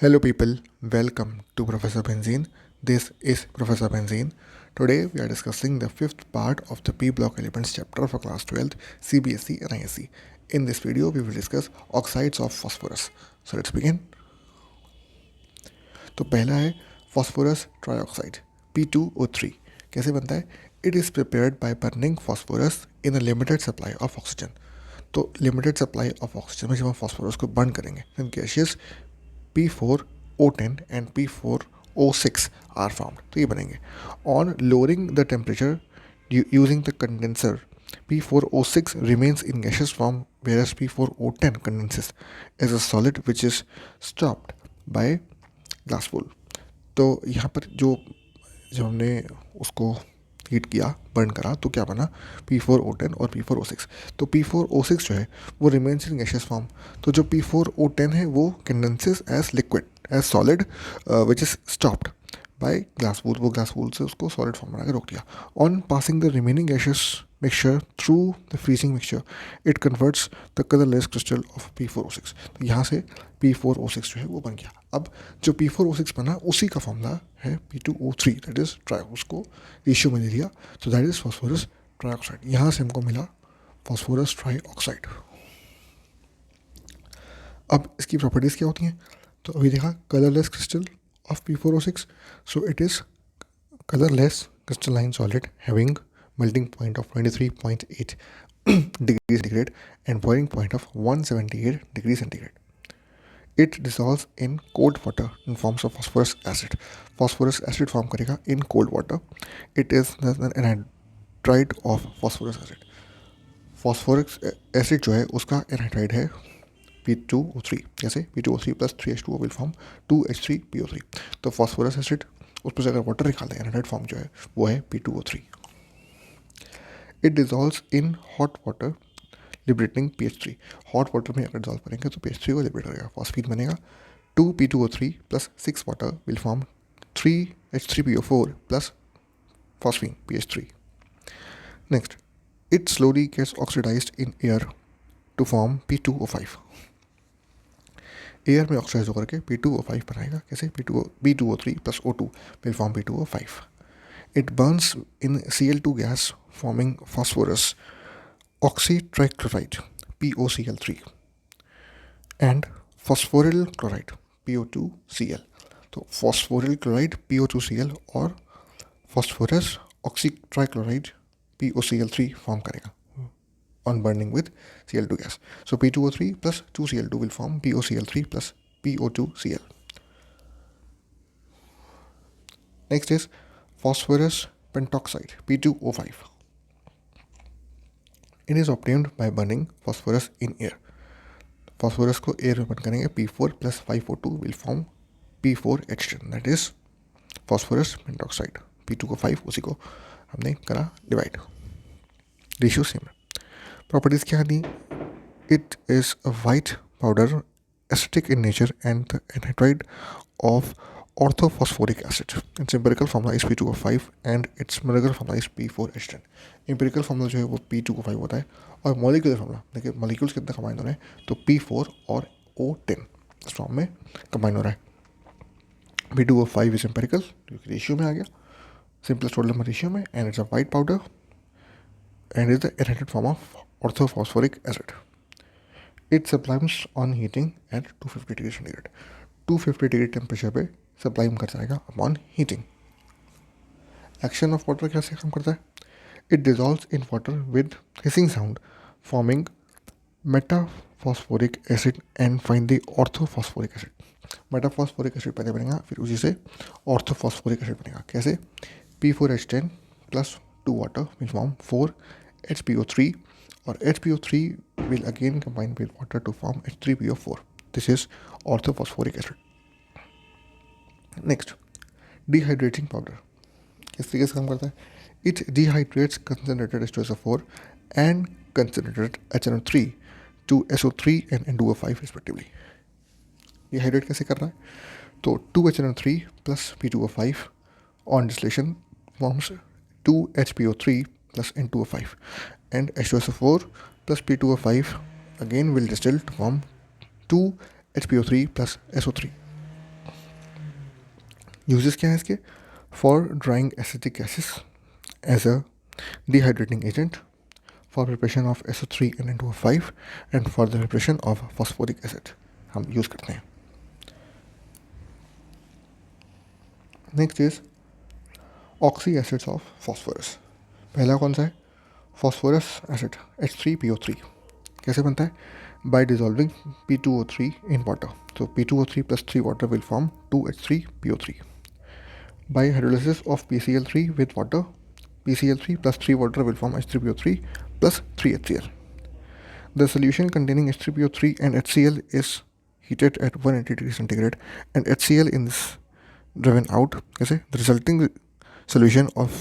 Hello people, welcome to Professor Benzene. This is Professor Benzene. Today we are discussing the fifth part of the P block elements chapter for class 12th CBSE and ISC. In this video we will discuss oxides of phosphorus. So let's begin. तो पहला है phosphorus trioxide P2O3. कैसे बनता है? It is prepared by burning phosphorus in a limited supply of oxygen. तो limited supply of oxygen में जब हम फॉस्फोरस को बर्न करेंगे तो gaseous P4O10 and P4O6 are formed. तो ये बनेंगे. On lowering the temperature using the condenser, P4O6 remains in gaseous form whereas P4O10 condenses as a solid which is stopped by glass wool. तो यहाँ पर जब हमने उसको हीट किया, बर्न करा, तो क्या बना P4O10 और P4O6. तो P4O6 जो है वो रिमेन्स इन गैशियस फॉर्म. तो जो P4O10 है वो condenses as liquid as solid which is stopped by glass wool. वो ग्लास वूल से उसको सॉलिड फॉर्म बना के रोक दिया. On passing the remaining gaseous mixture through the freezing mixture it converts the colourless crystal of P4O6. तो यहाँ से P4O6 जो है वो बन गया. अब जो P4O6 बना उसी का फॉर्मूला है P2O3, दैट इज उसको रेशियो में दे दिया. तो दैट इज फॉस्फोरस ट्राइऑक्साइड. यहाँ से हमको मिला फॉस्फोरस ट्राइऑक्साइड. अब इसकी प्रॉपर्टीज़ क्या होती हैं? तो अभी देखा colourless crystal of P4O6. So it is colourless crystalline solid having melting point of 23.8 degrees centigrade and boiling point of 178 degrees centigrade. It dissolves in cold water in forms of phosphorus acid. Phosphorus acid form करेगा in cold water. It is an anhydride of phosphorus acid. Phosphoric acid जो है उसका anhydride है P2O3. जैसे P2O3 plus 3H2O will form 2H3PO3. तो phosphorus acid उस पर से अगर वाटर निकाल दें, एनाहाइड्राइड फॉर्म जो है वो है P2O3. It dissolves in hot water liberating PH3. Hot water में अगर डिजॉल्व करेंगे तो PH3 को लिबरेट करेगा, फॉस्फीन बनेगा. 2P2O3 plus 6 water will form 3H3PO4 plus phosphine PH3. Next, it slowly gets oxidised in air to form P2O5. Air में oxidise होकर के P2O5 बनाएगा. कैसे? B2O3 plus O2 will form P2O5. It burns in Cl2 gas forming phosphorus oxytrichloride POCl3 and phosphoryl chloride PO2Cl. तो phosphoryl chloride PO2Cl और phosphorus oxytrichloride POCl3 form करेगा on burning with Cl2 gas. So P2O3 plus 2Cl2 will form POCl3 plus PO2Cl. Next is phosphorus pentoxide P2O5. It is obtained by burning phosphorus in air. Phosphorus को air में burn करेंगे, P4 plus 5O2 will form P4H10. That is phosphorus pentoxide. P2 को 5, उसी को हमने करा divide. Ratio same है. Properties क्या दी? It is a white powder, acidic in nature and the anhydride of orthophosphoric acid. Its empirical formula is P2O5 and its molecular formula is P4H10. Empirical formula जो है वो P2O5 होता है और molecular formula देखिए molecules कितना combine हो रहे हैं तो P4 और O10 इस फॉर्म में कंबाइन हो रहा है. P2O5 इज एम्पिरिकल क्योंकि रेशियो में आ गया, सिंपलेस्ट टोटल नंबर रेशियो में, and it's a white powder and is the inherent form of orthophosphoric acid. It sublimes on heating at 250 degree centigrade. 250 degree temperature पे sublime कर जाएगा upon heating. Action of water कैसे काम करता है? It dissolves in water with hissing sound, forming metaphosphoric acid and finally orthophosphoric acid. Metaphosphoric acid पहले बनेगा, फिर उसी से orthophosphoric acid बनेगा. कैसे? P4H10 plus 2 water will form 4HPO3 or HPO3 will again combine with water to form H3PO4. This is orthophosphoric acid. Next, dehydrating powder. किस तरीके से काम करता है? It dehydrates concentrated H2SO4 and concentrated HNO3 to SO3 and N2O5 respectively. Dehydrate कैसे कर रहा है? तो 2HNO3 plus P2O5 on distillation forms 2HPO3 plus N2O5 and H2SO4 plus P2O5 again will distill to form 2HPO3 plus SO3. Uses क्या है इसके? For drying acetic gases, as a dehydrating agent, for preparation of SO3 and N2O5 and for the preparation of phosphoric acid हम use करते हैं. Next is oxy acids of phosphorus. पहला कौन सा है? Phosphorous acid H3PO3. कैसे बनता है? By dissolving P2O3 in water. तो P2O3 plus 3 water will form 2H3PO3. By hydrolysis of PCl3 with water, PCl3 plus 3 water will form H3PO3 plus 3HCl. The solution containing H3PO3 and HCl is heated at 180 degrees centigrade and HCl is driven out. कैसे? The resulting solution of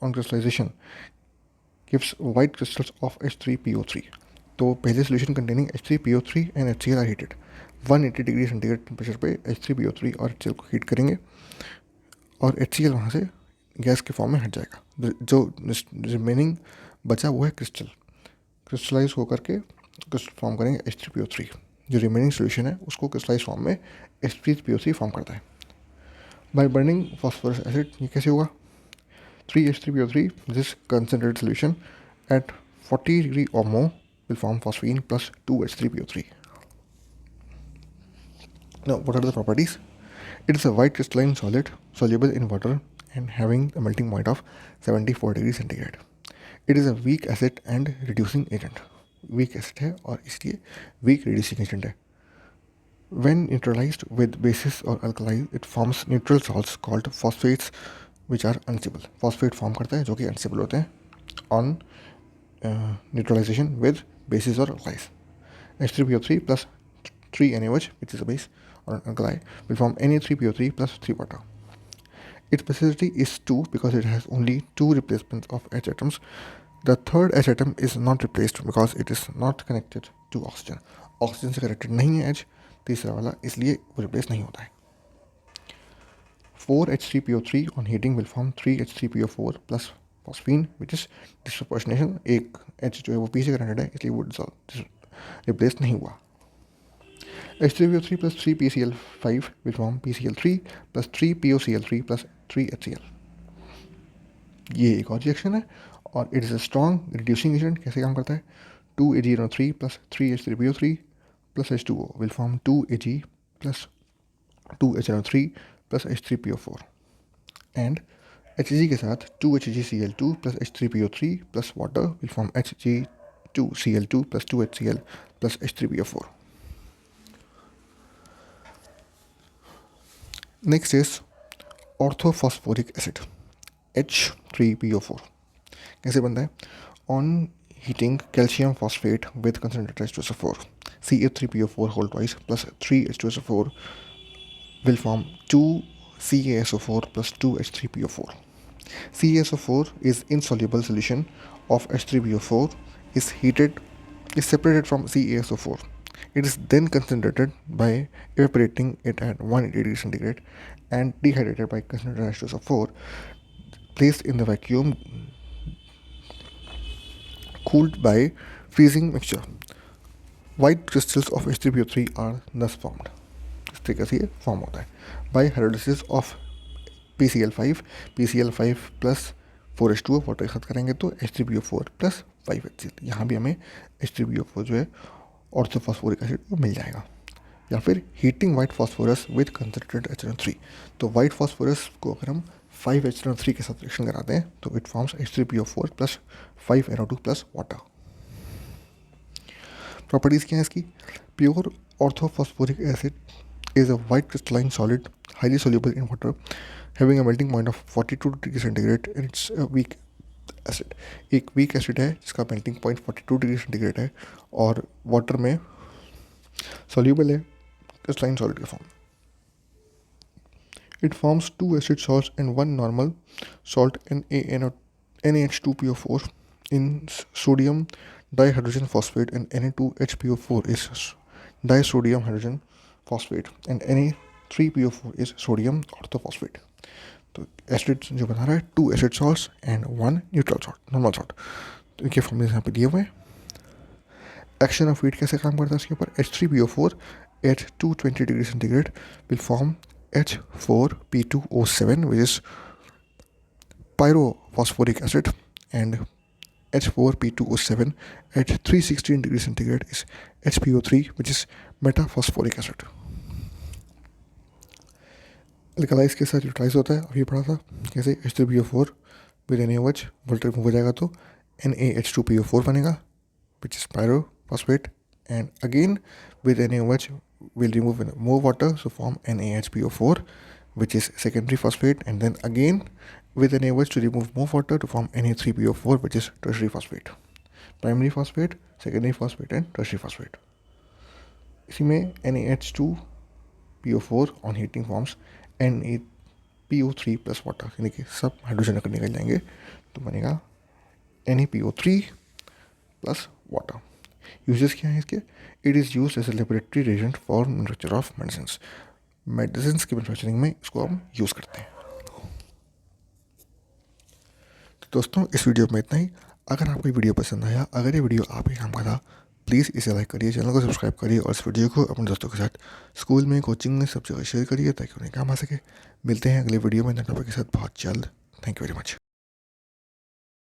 on crystallization gives white crystals of H3PO3. तो पहले solution containing H3PO3 and HCl are heated. 180 degree centigrade temperature पे H3PO3 और HCl को heat करेंगे और HCl वहाँ से गैस के फॉर्म में हट जाएगा. जो रिमेनिंग बचा वो है क्रिस्टलाइज होकर के फॉर्म करेंगे H3PO3. जो रिमेनिंग सोल्यूशन है उसको क्रिस्टलाइज फॉर्म में H3PO3 फॉर्म करता है. बाय बर्निंग फॉस्फोरस एसिड ये कैसे होगा? 3H3PO3, this concentrated solution at 40 degree or more will form phosphine plus 2H3PO3. Now, what are the properties? It is a white crystalline solid soluble in water and having a melting point of 74 degrees centigrade. It is a weak acid and reducing agent. Weak acid है और इसलिए weak reducing agent है. When neutralized with bases or alkali, it forms neutral salts called phosphates which are unstable. Phosphate form करता है जो कि unstable होते हैं on neutralization with bases or alkalis. H3PO3 plus 3NaOH, which is a base or an alkali, will form Na3PO3 plus 3 water. Its specificity is 2 because it has only 2 replacements of H atoms. The third H atom is not replaced because it is not connected to oxygen. Oxygen से connected नहीं है H, तीसरा वाला, इसलिए वो replace नहीं होता है. 4H3PO3 on heating will form 3H3PO4 plus phosphine, which is disproportionation. एक H जो है वो P से connected है इसलिए वो replace नहीं हुआ. H3PO3 plus 3PCl5 will form PCl3 plus 3POCl3 plus 3HCl. ये एक और रिएक्शन है और it is a strong reducing agent. कैसे काम करता है? 2Ag3 plus 3H3PO3 plus H2O will form 2Ag plus 2HNO3 plus H3PO4 and HG के साथ 2HgCl2 plus H3PO3 plus water will form Hg2Cl2 plus 2HCl plus H3PO4. Next is orthophosphoric acid H3PO4. कैसे बनता है? On heating calcium phosphate with concentrated H2SO4, CH3PO4 whole twice plus 3H2SO4 will form 2CaSO4 plus 2H3PO4. CaSO4 is insoluble solution of H3PO4 is separated from CaSO4. It is then concentrated by evaporating it at 180 degrees centigrade and dehydrated by concentrated H2SO4, placed in the vacuum, cooled by freezing mixture. White crystals of H3PO3 are thus formed. इस तरीके से ये form होता है bye hydrolysis of PCl5 plus 4H2O water के साथ करेंगे तो H3PO4 प्लस 5HCl. यहाँ भी हमें H3PO4 जो है ऑर्थोफॉस्फोरिक एसिड वो मिल जाएगा. या फिर heating white phosphorus with concentrated HNO3. तो वाइट फॉस्फोरस को अगर हम 5HNO3 के साथ रिएक्शन कराते हैं तो it forms H3PO4 plus 5NO2 plus water. Properties क्या है इसकी? Pure orthophosphoric acid is a white crystalline solid highly soluble in water having a melting point of 42 degrees centigrade and it's a weak acid. एक weak acid है जिसका melting point 42 degree centigrade है और water में soluble है crystalline solid के form. It forms 2 acid salts and 1 normal salt NaH2PO4 in sodium dihydrogen phosphate and Na2HPO4 is disodium hydrogen phosphate and Na3PO4 is sodium orthophosphate. तो acid जो बना रहा है 2 acid salts and 1 neutral salt normal salt. तो इनके फॉर्मूले यहाँ पे दिए हुए हैं. एक्शन ऑफ हीट कैसे काम करता है इसके ऊपर? H3PO4 at 220 degree centigrade will form H4P2O7, which is pyrophosphoric acid, and H4P2O7 at 316 degrees centigrade is HPO3, which is metaphosphoric acid. अल्कलाइज के साथ यूटिलाइज होता है, अभी पढ़ा था कैसे H3PO4 with NaOH voltage move हो जाएगा तो NaH2PO4 बनेगा, which is pyrophosphate, and again with NaOH will remove more water, so form NaHPO4, which is secondary phosphate, and then again with NaOH to remove more water to form Na3PO4, which is tertiary phosphate. Primary phosphate, secondary phosphate and tertiary phosphate. इसी में NaH2PO4 on heating forms NaPO3 plus water, यानी कि सब hydrogen अगर निकल जाएंगे तो बनेगा NaPO3 plus water. यूजेस क्या है इसके? It is use as a laboratory reagent for manufacture of medicines. Medicines की मैन्युफैक्चरिंग में इसको हम यूज़ करते हैं. तो दोस्तों इस वीडियो में इतना ही. अगर आपको वीडियो पसंद आया, अगर ये वीडियो आप ही काम का था, प्लीज़ इसे लाइक करिए, चैनल को सब्सक्राइब करिए और इस वीडियो को अपने दोस्तों के साथ स्कूल में, कोचिंग में, सब जगह शेयर करिए ताकि उन्हें काम आ सके. मिलते हैं अगले वीडियो में नए टॉपिक के साथ बहुत जल्द. Thank you very much.